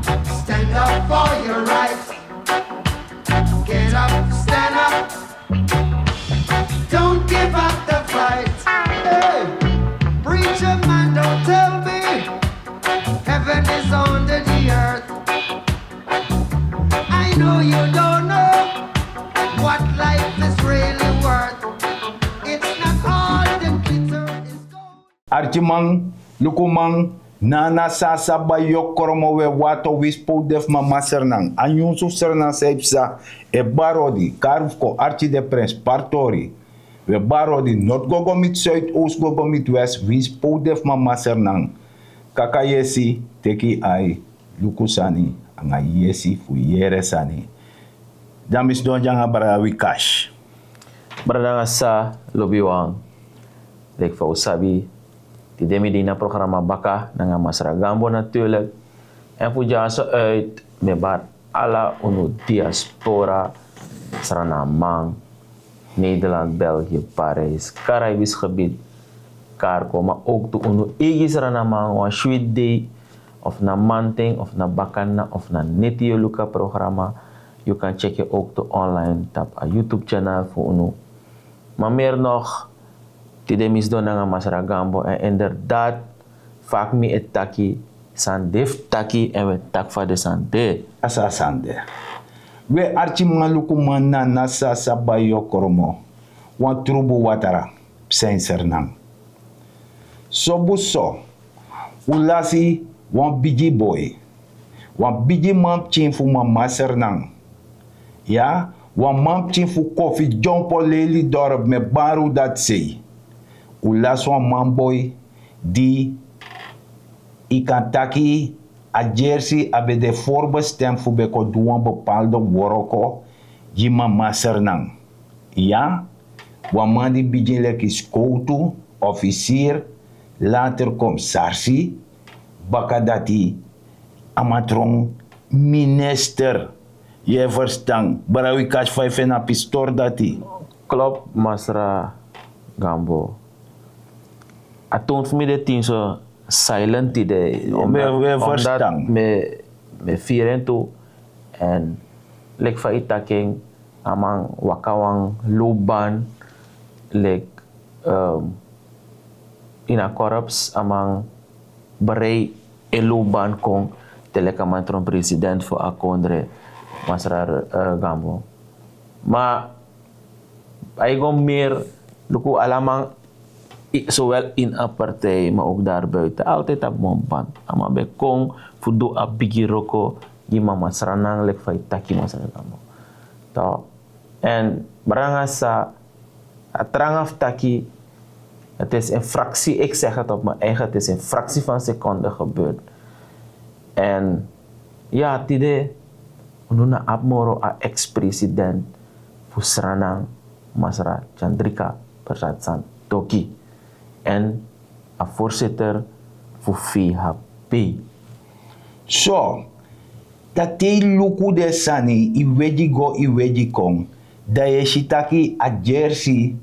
Stand up for your rights. Get up, stand up. Don't give up the fight. Hey, preacher man, don't tell me heaven is under the earth. I know you don't know what life is really worth. It's not all the glitter is gold. Archimang, Lukumang, Nana Sasa Bayo Koromo we wato wispo def mama sernang. Anyunsu sernang seipsa e barodi, karufko Archi de Prins Partori. We barodi not gogo mit Zuid, Oost gogo mit West, wispo def mama sernang. Kaka yesi teki ai lukusani, anga yesi fu yere sani. Damis don janga bara wikash. Bradanga sa lobiwang. Dek fa usabi. Die demi na programma Baka na Masra Gambo natuurlijk. En voor jou uit met bar alla unu diaspora Suriname, Nederland, België, Parijs, Caribisch gebied, Karko, maar ook de unu eigen Suriname, wa Sweet Day, of na Manting, of na Bakana, of na Netio Luka programma. Je kan checken ook de online tab a YouTube channel voor unu. Maar meer nog, die misdon nga Masra Gambo en inderdaad vaak mi et taki sandef taki en we tak va de sande. Asa sande. We archi maluku mana nasa sabayo koromo. Wan trubu watara psen sernang. Sobu so. Ulasi wan bigi boy. Wan bigi mamp chinfu mama sernang. Ja, wan mamp chinfu kofi jompo leli dorp me baru dat sei. Ulas wan mamboy die ikantaki a Jersey abe de voorbestemd voor beko doen bepaalde woroko jima masernang. Ja, wan die bijinlek is koutu, officier, later kom sarsi, bakadati, amatron, minister. Je verstand, barawi cash 5 en a pistor dati. Klopt, Masra Gambo. A toont voor mij de tien zo silent idee. Omdat me vieren toe en lek fa itaking amang wakawang luban lek ina korps amang berei eluban kong telekamantron president voor akondre Masra Gambo. Maar ay gom meer luku alamang zowel in een partij, maar ook daarbuiten. Altijd op mijn band. Maar bij Kong, voor doe a bigi roko, die mama sranang lek fai taki masranamo. To. En baranga sa, atrangaf taki, het is een fractie, ik zeg het op mijn eigen, het is een fractie van seconde gebeurd. En ja, tide, ununa abmoro a ex-president, voor sranang, Masra Chandrika Persat Santoki. En een voorzitter voor VHP. So, dat te luku de sani, iweji go, iweji kong, da je shitaki a Jersey,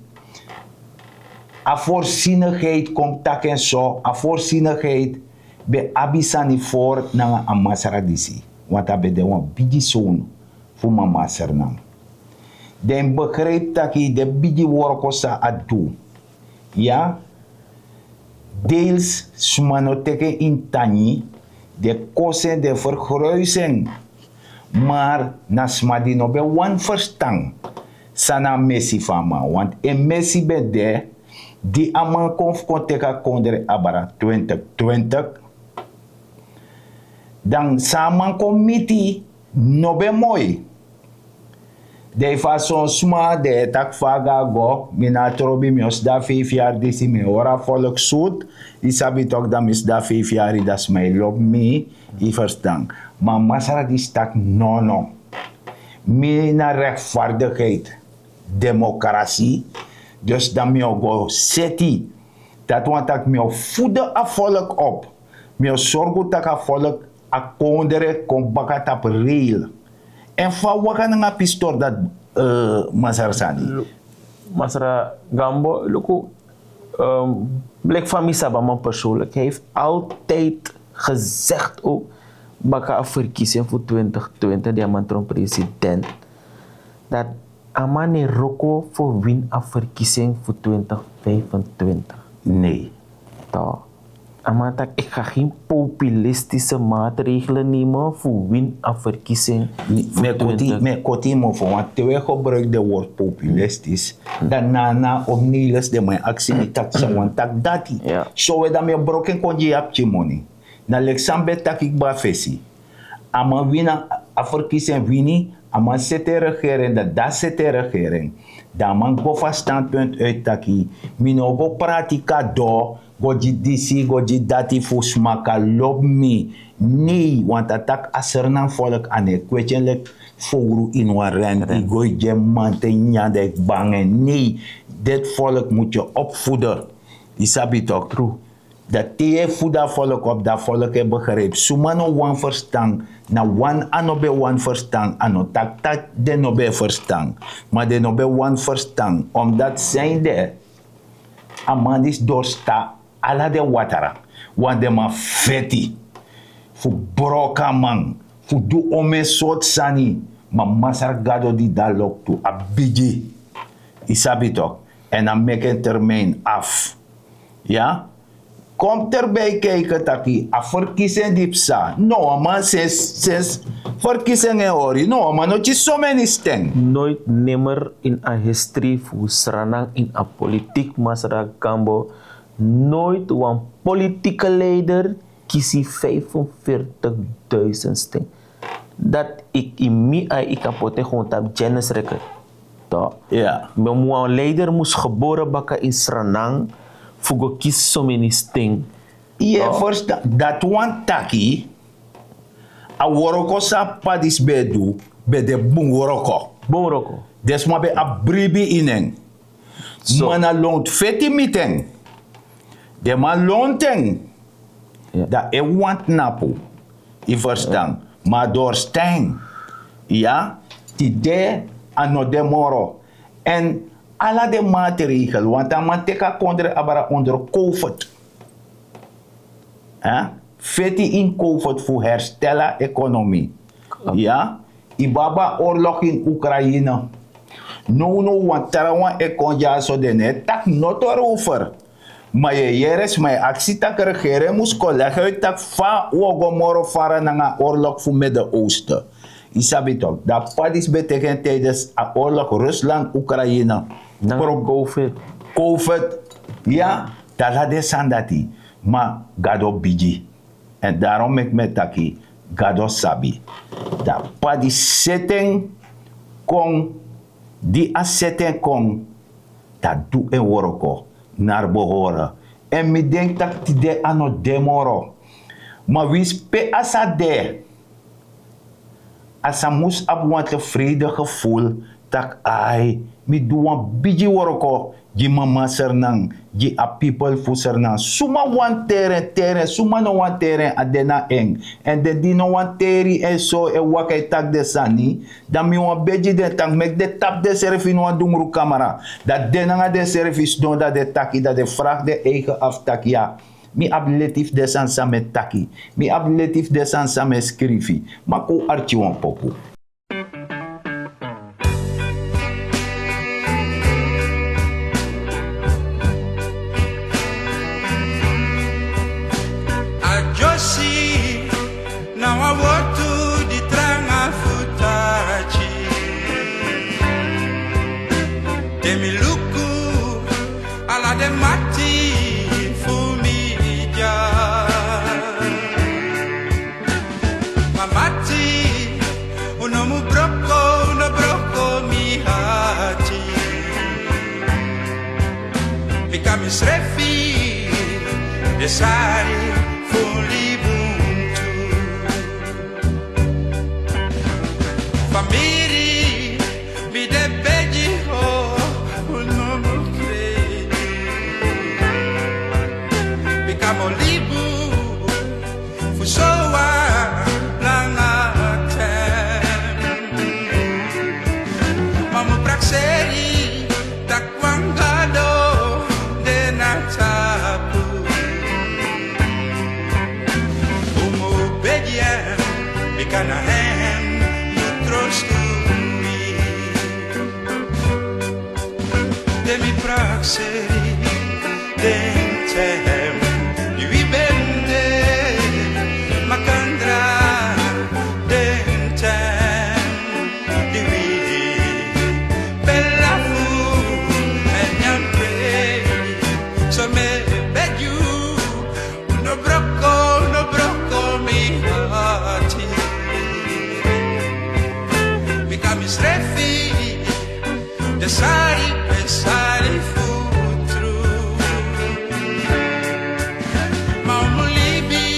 a voorzienigheid komt tak en zo, a voorzienigheid be abisani voor na a masaradisi. Want abe de wan bigi zoon voor mama sernam. Den begreep taki de bigi workosa adu. Ja? Deels sumanoteke in tani, de kosten de vergruising. Maar nasmadi no be wan verstang. Sana messi fama, want en messi be de, die aman konf konteka kondre abara 2020. Dan saman komiti no be mooi. De façon sma de tak faga go, mina trobi mios da 5 jaar disi me ora volk zoet, die sabi tok da mis da 5 jaar das mij lop me, I verstaan. Maar masara die stak no. Mina rechtvaardigheid, democratie, dus dan me go seti, dat want ik me voeden a volk op, me zorgen dat a volk a kondere kon bakat op real. En van wat kan een pistool dat Masra Sani? Masra Gambo, luku, blik van Misaba man persoonlijk, heeft altijd gezegd ook, baka verkiezing voor 2020 die amantron president dat amane roko voor win a verkiezing voor 2025. Nee. Toch? Amatak, ik ga geen populistische maatregelen nemen voor win a verkiezing voor Me koti mo voor, want terwijl gebruik de woord populistisch, dan na opnieuw de mijn actie met tak sa want tak dati. Ja. So we dan me broken kon je apje money. Na Alexander tak ik ba fesi. Ama wina a verkiezing wini, ama sete regering, da sete regering. Da man go van standpunt uit taki. Mino go pratica do. Goji disi, goji dati fusmaka lob mi. Nee, want atak asernan volk ane kwetjenlijk foru in waren. Igoi jemante nyadek bangen. Nee, dit volk moet je opvoeden. Isabi toch? True. Dat die voeda volk op, dat volk heeft begrepen. Sumano wan verstand, na wan anobe wan verstand, ano tak de nobe verstand. Maar de nobe wan verstand, omdat zijn de amandis doorsta ala de watara, want de ma feti, fu broka man, fu du ome sot sani, ma masar gado di dalok tu abiji, isabi toch, en dan meken termijn af. Ja? Komt erbij kijken taki, a verkiezing dipsa. No, man, sinds verkiezing en ori. No, man, no, so many steng. Nooit nimmer in a history voor Sranang in a politiek masra Gambo. Nooit een politieke leider kies 45.000 stem. Dat ik in mij ik kapote gewoon op Janus record. Toch? Ja. Maar een leider moest geboren bakken in Sranang voor kies so many stem. Ja, first dat one taki, a woroko sa padis bedu, be de bung woroko. Bonroko. Desma be a bribi ineng. So. Mana loont feti miteng. De man lonteng. Ja. Dat e want napu. I verstaan. Maar door steng. Ja. Die de ano de moro. En alle de maatregelen. Want dan man teka kondre abara onder COVID. Feti in COVID voor herstellen economie. Ja. Ibaba oorlog in Oekraïne. No, want tarawan ekonja so de net tak not over. Maar je jeres, maar actie tak regeren moest collega uit tak fa wogomoro fara na oorlog voor Midden-Oosten. Isabi toch, dat padis betekent tijdens de oorlog Rusland-Oekraïne. Dan COVID. COVID, ja, dat had de sandati. Maar gado biji. En daarom ik met taki, gado sabi. Dat padis setting kon, die assetting kon, dat doe een woroko. Naar behoren. En ik denk dat die de ano demoro. Maar wie spe asa de. Asa moest op een tevreden gevoel. Tak ai. Mi doe een biji woroko. Die mama sernang. Die a people fu sernang. Suma wan teren. Suma no wan teren adena eng. En de di no wan teri en so e wakai tak de sani. Dan mi wan beji de tank. Mek de tap de serfi no wan dungru kamera. Dat denanga de service don dat de taki. Dat de vraag de eigen aftak ja. Mi abletief de san samet taki. Mi abletief de san samet skrifi. Mako archi wan poku. Srefi desari fulibuntu famiri mi de beji ho unomu kredi becamo libu fusoa langa tem mamu praxeri takwangado tapu. Como obediente. Mikanahem, you trust to me. Demi praxeri, dentem, you ibende, makandra, dentem, divi, bella fu, and young pray, so me beg you, no brocco, me hearty. Become his refi, the sari food through. Maulibi,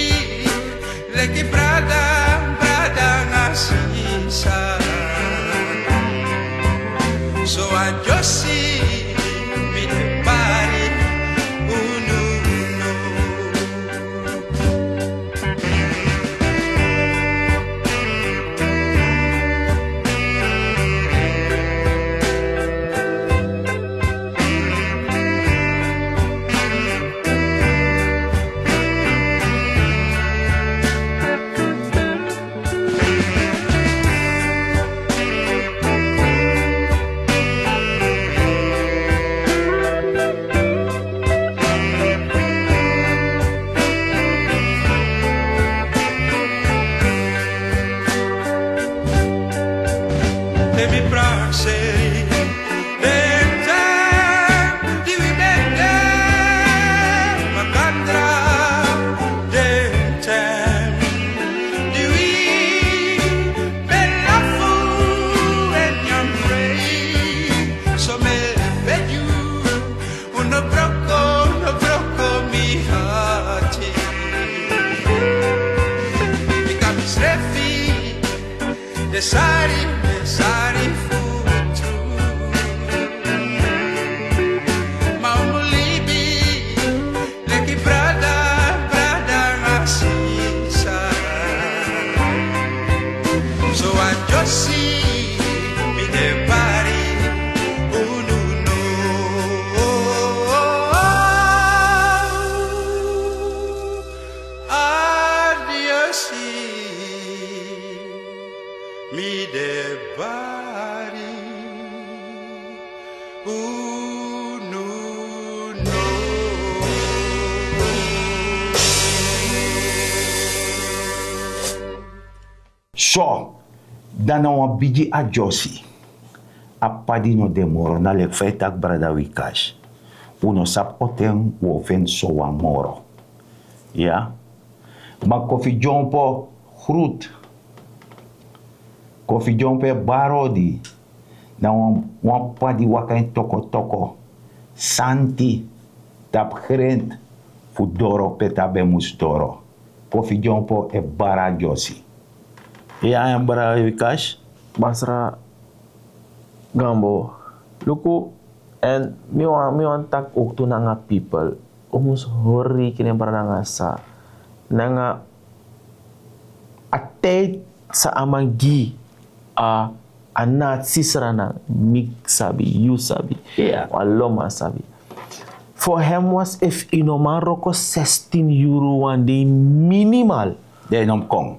leki brada ngasisa. So I just see me the body, no. Demi praxeri, dentem, divi bende, makandra, dentem, divi bella fu, and young pray, so me beg you, no brocco, mi hearty. Become his refi, the sari food through. Maulibi, leki brada ngasisa. So I just see me the body, no. Adios, me the body, no. So, dan nou bigi a Josi. A padino de moro na le fetak brada wikash. Uno sapoten wofen soa moro. Ja? Ma kofi jompo groet. Kofi jompe barodi. Na wan padi wakain toko. Santi. Tap grend. Fudoro petabe mustoro. Kofi jompo e bara Josi. Ja, en brada wikash. Basra Gambo, luku en mi wan tak ook tu nanga people umus hori kini para nanga sa nanga atay sa amang gi a anat sisrana mig sabi you sabi aloma sabi for him was if inoman roko 16 euro one day minimal Dainom kong.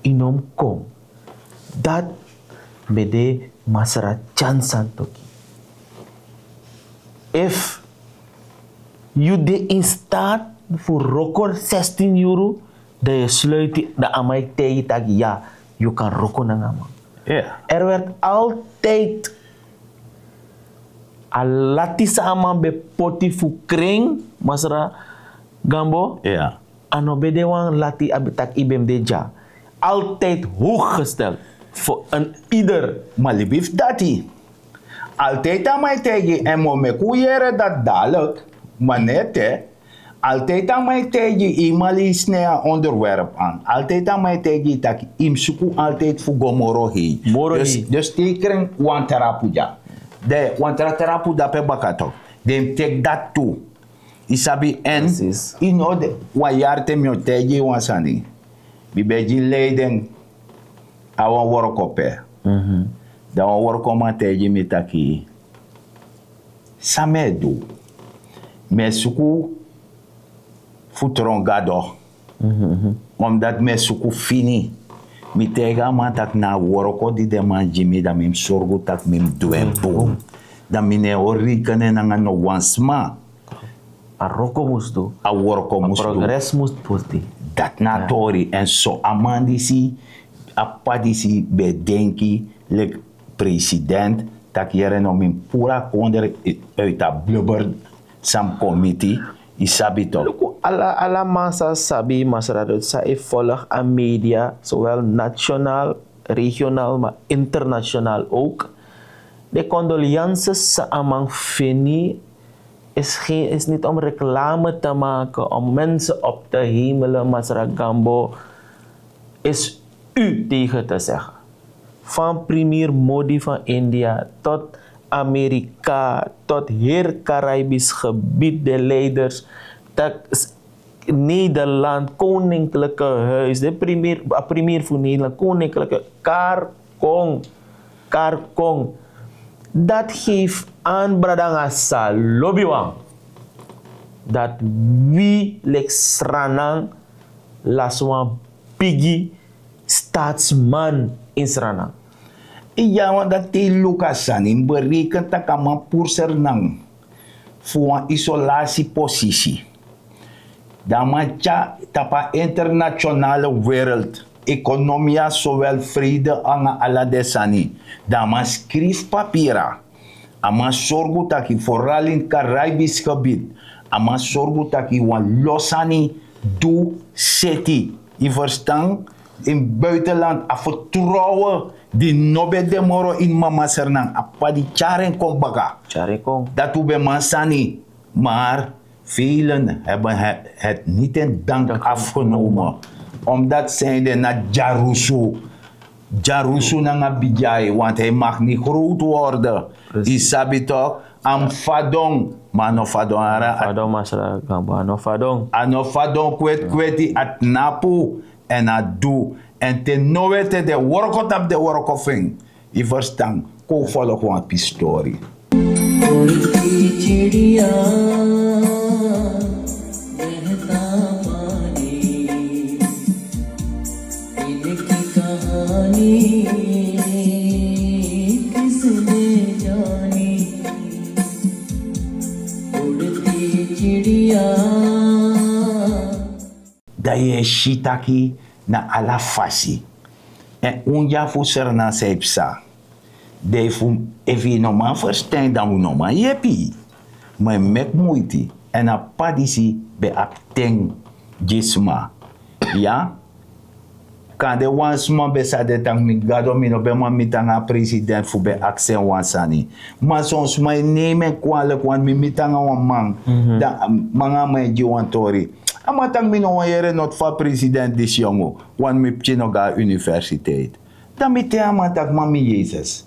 inom kong dat bede masara chansan toki. If you de instaat voor rokor 16 euro, dat je sluit de amai tegen tag ja, je kan rokon na ngama. Er werd altijd alati sa ama be poti fu kring masara gambo. Ano bede wang lati abitak ibem deja. Altijd hoog gesteld. Voor een ieder. Maar lief dati. Altijd aan mij tegen en mo me kuyere dat dadelijk, maar net hè. Altijd aan mij tegen iemand is een onderwerp aan. Altijd aan mij tegen dat ik zoek altijd voor gomoro heen. Dus tekenen wan terapuja. De wan terapuja pe bakato. Dem take dat toe. Isabi en in ode wayarte mio tegen wan sani. Bibejin leiden awan workope. Da wan workoma tegen mi taki. Samedu. Me suku futron gado. Omdat me suku fini. Mi tega man tak na woroko di de man jimi da mim sorgo tak mim duempo. Da mine orikane nanga no wansma. A roko musto. A woroko A mustu. progress must pusti. Dat na tori. En so amandisi, apadisi bedenki, lek president, tak jere no min pura konder uit a blubber sam committee, isabi to. Ala masa sabi masarado sa volg aan media, zowel nationaal, regionaal, maar internationaal ook. De condolences sa amang Fini is niet om reclame te maken, om mensen op te hemelen, Masra Gambo, is u tegen te zeggen. Van premier Modi van India tot Amerika, tot heel Caribisch gebied, de leiders, tot Nederland, Koninklijke Huis, de premier van Nederland, Koninklijke Karkong. Dat geeft aan bradanga sa lobbywan dat wie lek Sranang laswan pigi staatsman in Sranang. Iya want dat te lukasan in bereken tak ama purser nang voor een isolatiepositie. Damacha tapa internationale wereld economia zowel vrede anga ala desani. Dama skrif papira. Ama sorgu taki vooral in Caribisch gebied. Ama sorgu taki wan losani du seti. Je verstaan? In buitenland a vertrouwen die nobe demoro in mama sernang apa di charen kong baga. Charikong. Dat we mansani. Maar velen hebben het niet in dank afgenomen. Omdat zijnde naar Jarusu. Jarusu na nga bijay, want hij mag niet groot worden. Isabi toch? Am fadong. Maar no fadong ara. Fadong Masra Gambo, ano fadong. Ano fadong kweti at napu en at do. En ten nooit de workot op de workofing. Je verstaan. Ko volg een pistori. उड़ती चिड़िया बहता पानी इनकी कहानी किसने जानी उड़ती चिड़िया Dat je shitaki na ala fasi. En unja fu serna seipsa. De fu evi no man verstaan dan we no man yepi. Maar mek moeite. En a padisi be apteng gisma. Ja? Kan de wansman be sa de tang mi gado mi no be man mitanga president fu be aksen wansani. Maar soms mij nemen kwalijk want mi mitanga wan man. Da manga mij jiwantori. Amatang minowayere not fa president dis jongo, wan mi pchinoga universiteit. Dan mi te amatag mami Jezus.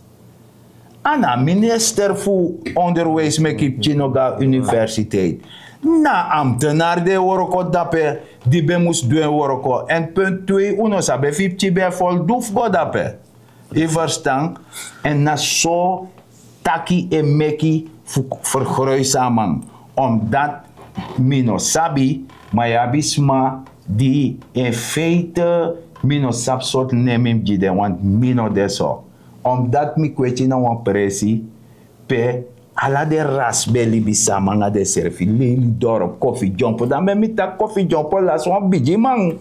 Ana minister fu onderwijs me ki pchinoga universiteit. Na ambtenaar de woroko dape, die be mus doen woroko. En punt 2, uno sabe 50 be voldoef go dape. Je verstaan? En na so taki e meki fu vergruisamang. Omdat mino sabi, maar ja, bisma die in feite mino sap soort nemim jide, want mino deso. Omdat mi kwetje na wan presi, pe ala de rasbeli bisa manga de servi, lili dorp, koffie jumpo, dan me mita koffie jumpo las wan biji mang.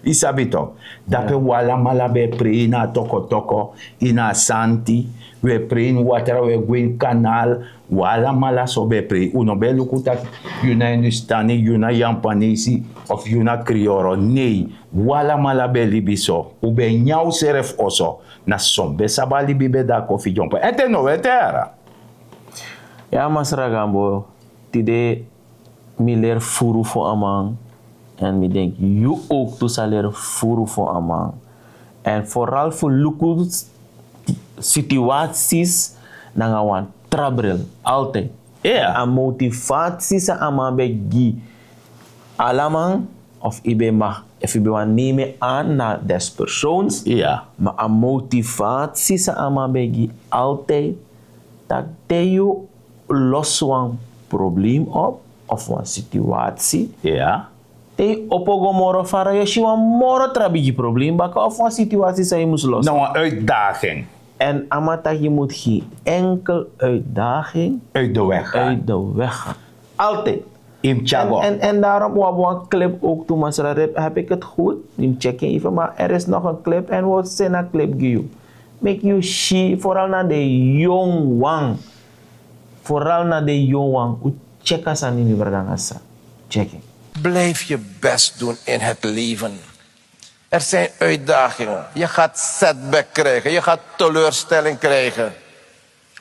Isabito, dape wala mala be pre ina toko ina santi, we pre in water we gwin kanal, wala mala so be pre, uno be lukuta yuna industani, yuna yampanisi, of yuna krioro, nee, wala mala be libiso, ube nyau seref oso, na sombe sabali bibe da kofi jompo, ete no etera. Ja, Masra Gambo, tide mi leer furu voor amang. En ik denk, je ook toe zal leren voeren voor amang. En vooral voor luku situaties, dan gaan we trabril, altijd. Ja. En motivatie sa amang begi. Alamang, of ibe mag, of ibe wan nemen aan naar des persoons. Ja. Maar een motivatie sa amang begi, altijd, dat je los een probleem op, of een situatie. Ja. Te opogo moro fara je shiwa moro trabigi probleem baka of een situatie zij moest los. Nou, een uitdaging En amata je moet geen enkel uitdaging uit de weg gaan. uit de weg gaan. Altijd. In Chago. En daarom wou een clip ook toen Masra heb ik het goed. Ik check even, maar er is nog een clip en wat zijn een clip give make you see, vooral naar de jong wang. Vooral naar de jong wang. Check as aan die verdangasa. Checking. Blijf je best doen in het leven. Er zijn uitdagingen. Je gaat setback krijgen. Je gaat teleurstelling krijgen.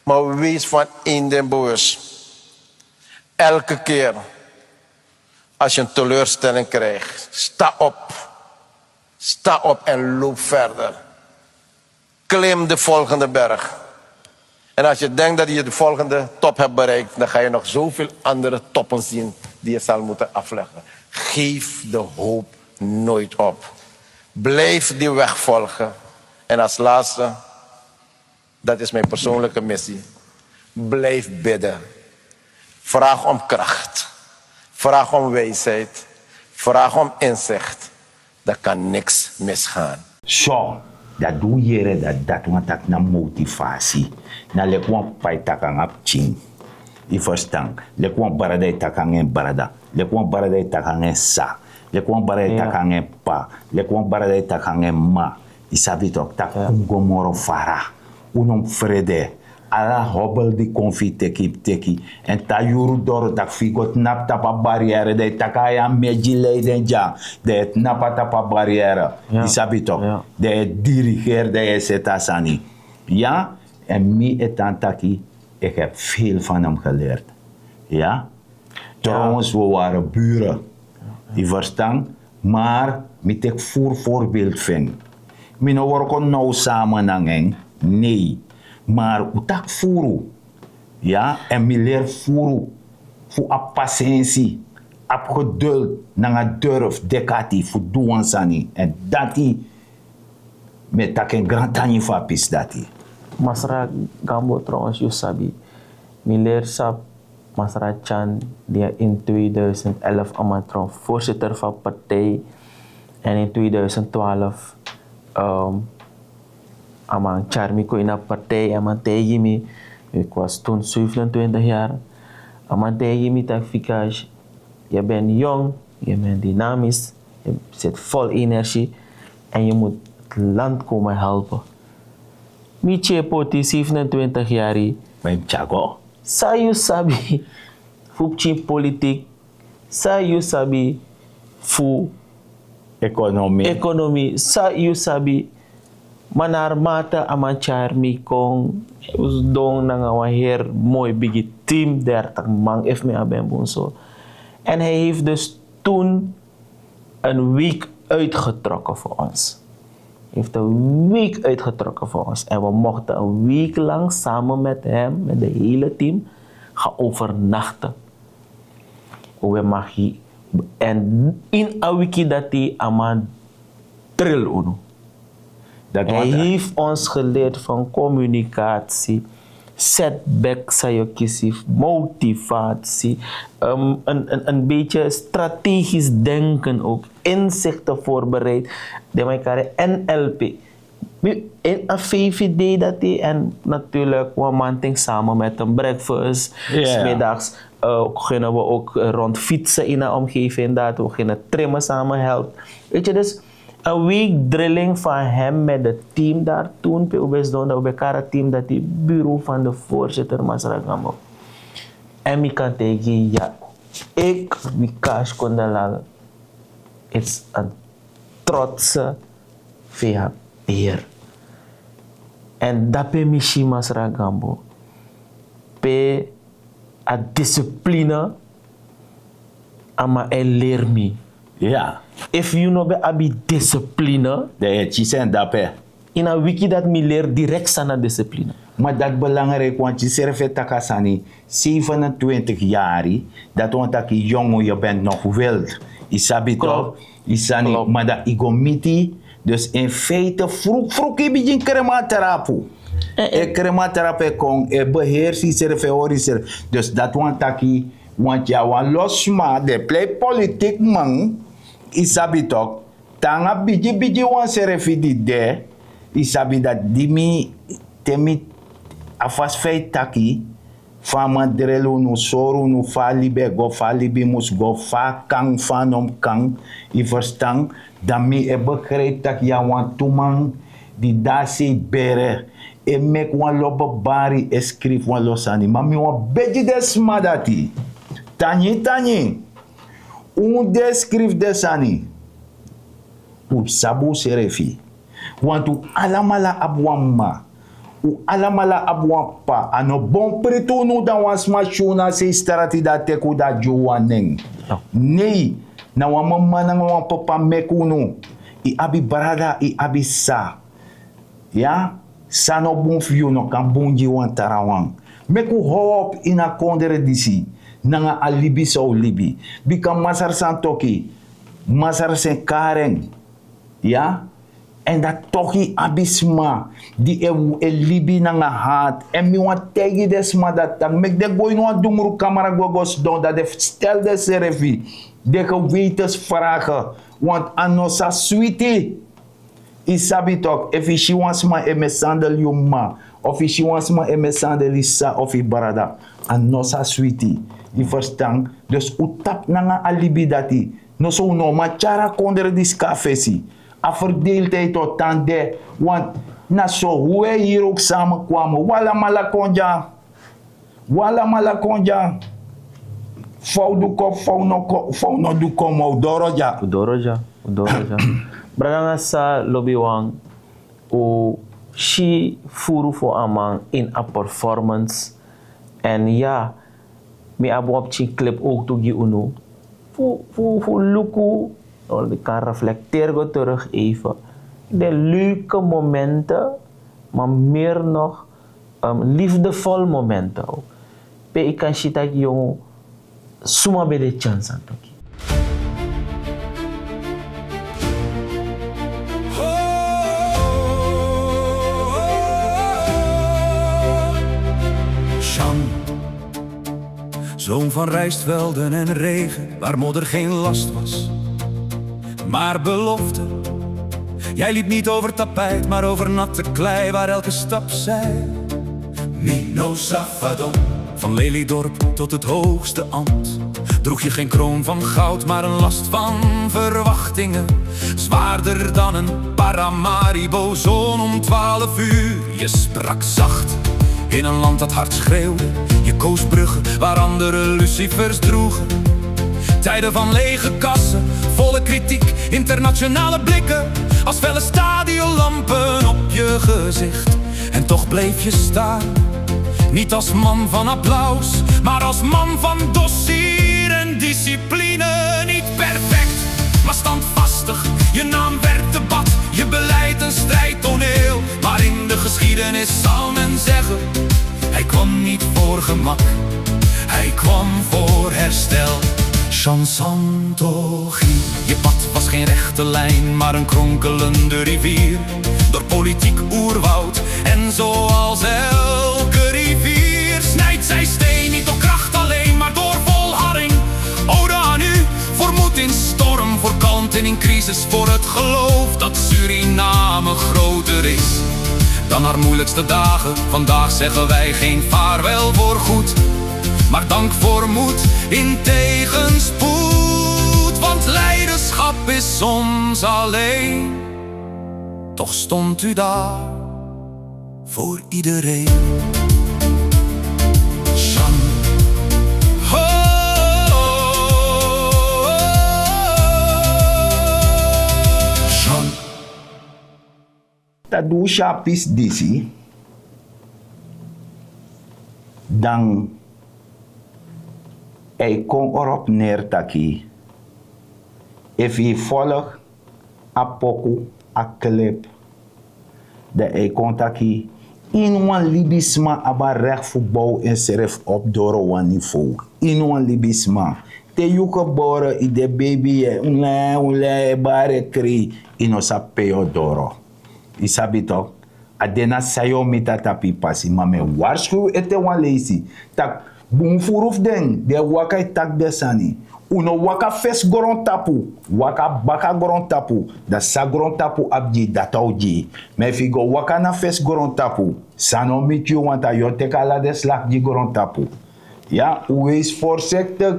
Maar wees van één ding bewust. Elke keer als je een teleurstelling krijgt, sta op. Sta op en loop verder. Klim de volgende berg. En als je denkt dat je de volgende top hebt bereikt, dan ga je nog zoveel andere toppen zien die je zal moeten afleggen. Geef de hoop nooit op. Blijf die weg volgen. En als laatste, dat is mijn persoonlijke missie. Blijf bidden. Vraag om kracht. Vraag om wijsheid. Vraag om inzicht. Dan kan niks misgaan. Zo, dat doe je dat want dat na motivatie. Na lekwan pai takang ap ching. I verstaan. Lekwan barada takang en barada. Lekwan barada takang en sa. Lekwan barada takang en pa. Lekwan barada takang en ma. Isabi tok tak gomoro fara. Unom frede. Ala hobel di konfi teki. En ta yuru doro tak figot nap tapa barrière. De takaya meji leiden ja. De napa tapa barrière. Ja. Isabi tok. Ja. De dirigeer de setasani. Ja, en mi etantaki, ik heb veel van hem geleerd. Ja? Trouwens, we waren buren. Die verstaan? Maar, met ik voorbeeld vind. Mi no worko nou samen nangen. Nee. Maar, utak furu. Ja? En mi leer furu. Voor a patiëntie. Ap geduld. Nanga durf. Dekati. Voor doen sani. En dati. Met tak een grand tani fapis dati. Masra Gambo trouwens, you sabi. Miler Sap Masra Chan, die in 2011 amatron voorzitter van partij. En in 2012 amang Charmiko in een partij. Amang Tegimi, ik was toen 27 jaar. Amang Tegimi tak fikaj. Je bent jong, je bent dynamisch, je zit vol energie. En je moet het land komen helpen. Miche poti 27 jaar. Mijn Chago. Sa you sabi fupchi politiek. Sa you sabi fu Economie. Sa you sabi manar mata amanchar mi kong usdong na nga waher mooi bigi team der tak mang if me aben bunso. En hij heeft dus toen een week uitgetrokken voor ons. Heeft een week uitgetrokken voor ons. En we mochten een week lang samen met hem, met de hele team, gaan overnachten. We mag en in een week dat hij aan drill uno. Hij heeft ons geleerd van communicatie, setback, sayokisief, motivatie, een beetje strategisch denken ook, inzichten voorbereid. De elkaar NLP. In een VVD dat hij en natuurlijk we manting samen met een breakfast. Yeah. Middags kunnen we ook rond fietsen in een omgeving dat we gaan trimmen samen helpen. Weet je, dus een week drilling van hem met het team daar toen. We doen elkaar team dat die bureau van de voorzitter Masra Gambo. En ik kan tegen ja, ik Wikash Kondalal is een trotse VHP'er. En dat pe mishi Masra Gambo. Pe a discipline ama leer me. Ja. If you know be abi discipline, De chisen dape. in een wiki dat me leer direct sana discipline. Maar dat belangrijk, want je servet takasani 27 jaar, dat want dat je jong je bent nog wild. Isabi toch? Isani, maar dat igomiti, dus in feite vroeg je begin krematerapu. Krematerapu kon beheersen servet horiser. Dus dat want dat je, want ja, want losma de play politiek man. isabi toch, tanga biji wan serefi di de, isabi dat dimi temi afas fei taki, fama drelo no soru no fali be go fali bi mus go fa kang fanom kang, i verstang, dan mi e begreep tak ja wan tumang di dasi bere, e mek wan lobe bari e skrif wan losani, maar mi wan beji des madati, tani, descrif desani. U sabu serefi. Want u alamala abwamma. U alamala abwampa. Ano bon pretunu da wasma shuna se strati da teku da juwaneng. Nee. Na wamama na wan papa mekunu. I abi barada i abi sa. Ja? Sa no bon fiu no kan bunji wan tarawang. Meku hoop ina kondere disi. Nanga alibi so libi. Bika masar san toki. Masar sen karen. Ja? En dat toki abisma. Die e libi nanga haat. En mi wan tegi desma dat tak. Mek de gooi no dumuru kamera gogos don. Dat de stel de serefi. De gewetensvragen. Want anosa sweetie. Isabi tok. If she wants ma e me sandal yuma. Of she wants ma e me sandal isa. Of i barada. Anosa sweetie. Je verstaan? Dus u tap na nga alibi dati. No so no, maar chara konder dis kafesi. A verdeeldheid tot tande. Want na zo hoe wij hier ook samenkwamen. Wala malakonja. Fau du kop, fau no du komo. Udoroja. Branga sa lobby wang o she furu for amang in a performance. En ja, mi abo op chi clip ook toe gi uno. Fu luku, ik kan reflecteren terug even. De leuke momenten, maar meer nog liefdevol momenten ook. Ik kan shit dat jong suma bij de chance aan toki. Zoon van rijstvelden en regen, waar modder geen last was, maar belofte. Jij liep niet over tapijt, maar over natte klei, waar elke stap zei Mino Safadon. Van Lelydorp tot het hoogste ambt droeg je geen kroon van goud, maar een last van verwachtingen. Zwaarder dan een Paramaribo, zon om 12 uur. Je sprak zacht in een land dat hard schreeuwde. Je koos bruggen waar anderen lucifers droegen. Tijden van lege kassen, volle kritiek, internationale blikken. Als felle stadionlampen op je gezicht. En toch bleef je staan. Niet als man van applaus, maar als man van dossier en discipline. Niet perfect, maar standvastig. Je naam werd debat, je beleid een strijdtoneel. Maar in de geschiedenis zal men zeggen: hij kwam niet voor gemak, hij kwam voor herstel. Chansantogie. Je pad was geen rechte lijn, maar een kronkelende rivier. Door politiek oerwoud en zoals elke rivier snijdt zij steen. Niet door kracht alleen, maar door volharding. Ode aan u, voor moed in storm, voor kalmte in crisis. Voor het geloof dat Suriname groter is dan haar moeilijkste dagen. Vandaag zeggen wij geen vaarwel voor goed, maar dank voor moed in tegenspoed. Want leiderschap is soms alleen. Toch stond u daar voor iedereen. Shan. Shan. Dat doe chapis disi. Dan hij kon erop neer taki. If je volgt a poku a clip, de hij kon taki in wan libisma aba recht voetbal en serf op door wan niveau. In wan libisma. Te yuke bore i de baby ule bare kri ino sa peo doro. Isabi toch? Adena sayo mita tapi pasi, maar me waarschuw ete wan leisi. Tak Boom furuf deng, de waka tak desani. Uno waka fes goron tapu, waka baka goron tapu, da sa goron tapu abji datauji. Me figo waka na fes goron tapu, sano mit you wanta yo teka la des lak ji goron tapu. Ja, wees voorzichtig.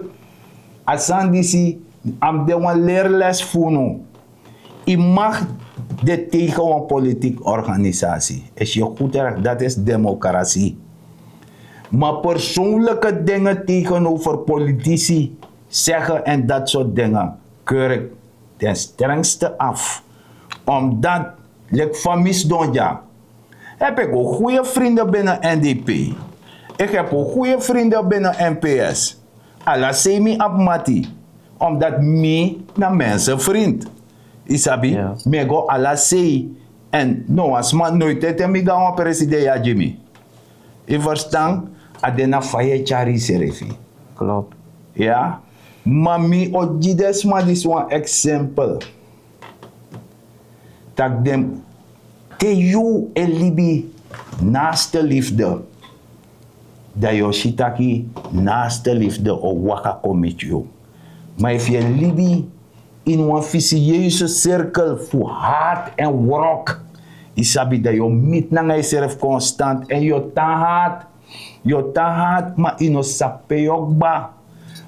Asan disi, am de wan leerles funo. Je mag dit tegen een politieke organisatie. Is je goed erg, dat is democratie. Maar persoonlijke dingen tegenover politici zeggen en dat soort dingen keur ik ten strengste af. Omdat, like van misdonja, heb ik ook goede vrienden binnen NDP. Ik heb ook goede vrienden binnen NPS. Alla semi abmati. Omdat me na mensen vriend. Isabi, Ja. me go alla sei. En no, als man nooit het me ga een president ja Jimmy. Je verstaan? Adena faye chari serefi. Klopt. Ja? Maar mi ojides ma dis one example. Tak dem te you elibi naast de liefde. Dat je shitaki naast de liefde o waka komit you. Maar if je libi in een vicieuze cirkel voor haat en wrok, isabi dat je met na jezelf constant en je tahat maar ino sape ba.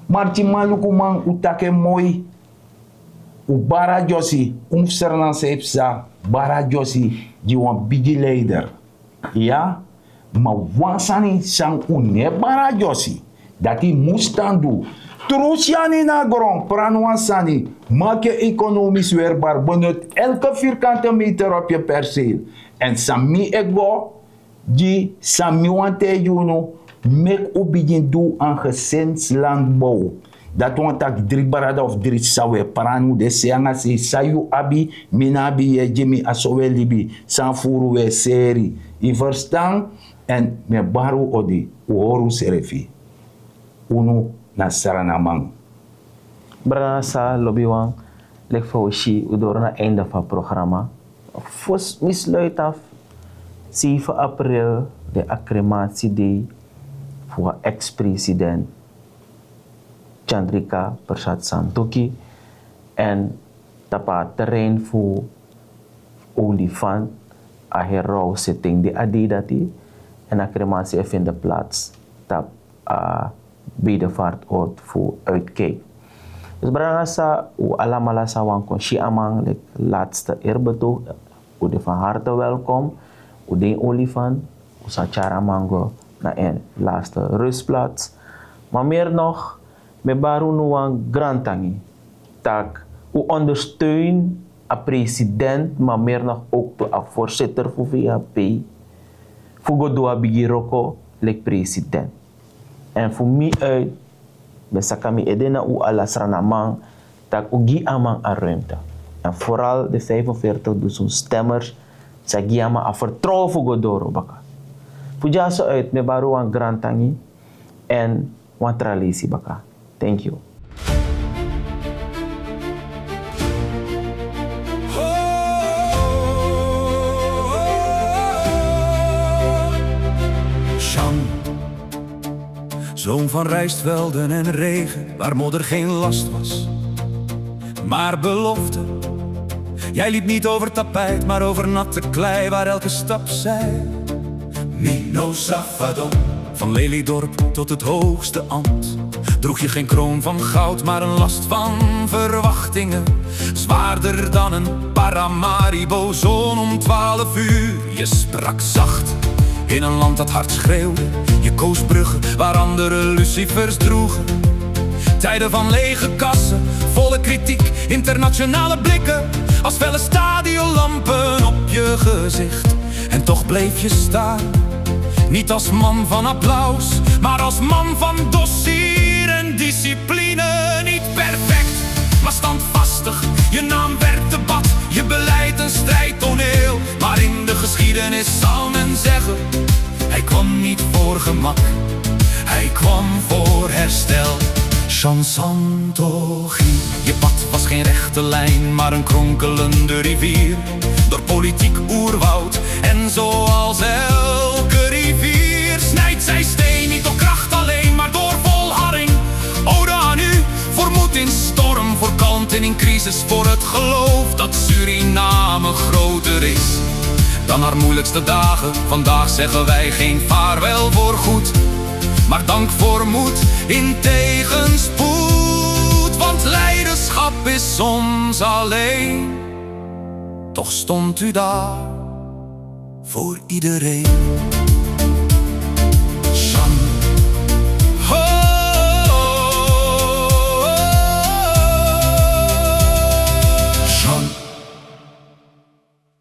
Maar ti maluku man utake mooi. U bara josi, sernan seipsa, bara josi, die wan bigi leider. Ja? Maar wansani sang une bara josi, dat hij moest dan doen. Trusiani na grond, pranuansani, maak je economisch weerbaar, benut elke vierkante meter op je perceel. En sami ego, die sami wante juno, mek u begin doen aan gezinslandbouw. Dat want tak 3 barada of 3 sawe paranu de seanga se sayu abi minabi ye jimi asowe libi san furu we seri. I verstaan en me baru odi uoru serefi. Unu na saranamang. Brasa lobiwang lek faushi udor na einde van het programma. Fos misluit af 7 april de acclamatie day voor ex-president Chandrika Persat Santokhi en tapa terrein voor olifant a herouwzitting de adidati en acclamatie vindt plaats tap bedevaartoord voor uitkijk. Dus brangasa u alamala sawang kon si amang like laatste eerbetoog u de van harte welkom u de olifant u sa chara mango na een laatste rustplaats. Maar meer nog, me baru nuang grantangi. Tak, u ondersteun a president, maar meer nog ook de voorzitter voor VHP. Fugo doa bigiroko lek president. En voor mij uit, besakami edena u alasranamang, tak u gi amang a ruimte. En vooral de 45.000 stemmers, sa gi amang a vertrouwen fugo doro baka. Puja so uit, me baru ang grantangi en wan tralisi baka. Thank you. Jean, zoon van rijstvelden en regen, waar modder geen last was, maar belofte. Jij liep niet over tapijt, maar over natte klei, waar elke stap zei Mino Safadon. Van Lelydorp tot het hoogste ambt droeg je geen kroon van goud, maar een last van verwachtingen. Zwaarder dan een Paramaribo zon om 12 uur. Je sprak zacht in een land dat hard schreeuwde. Je koos bruggen waar anderen lucifers droegen. Tijden van lege kassen, volle kritiek, internationale blikken. Als felle stadionlampen op je gezicht. En toch bleef je staan. Niet als man van applaus, maar als man van dossier en discipline. Niet perfect, maar standvastig. Je naam werd debat, je beleid een strijdtoneel. Maar in de geschiedenis zal men zeggen, hij kwam niet voor gemak, hij kwam voor herstel. Jean Santokhi, je pad was geen rechte lijn, maar een kronkelende rivier. Door politiek oerwoud en zoals elke rivier snijdt zij steen niet door kracht alleen, maar door Jezus voor het geloof dat Suriname groter is dan haar moeilijkste dagen. Vandaag zeggen wij geen vaarwel voor goed, maar dank voor moed in tegenspoed. Want leiderschap is soms alleen, toch stond u daar voor iedereen.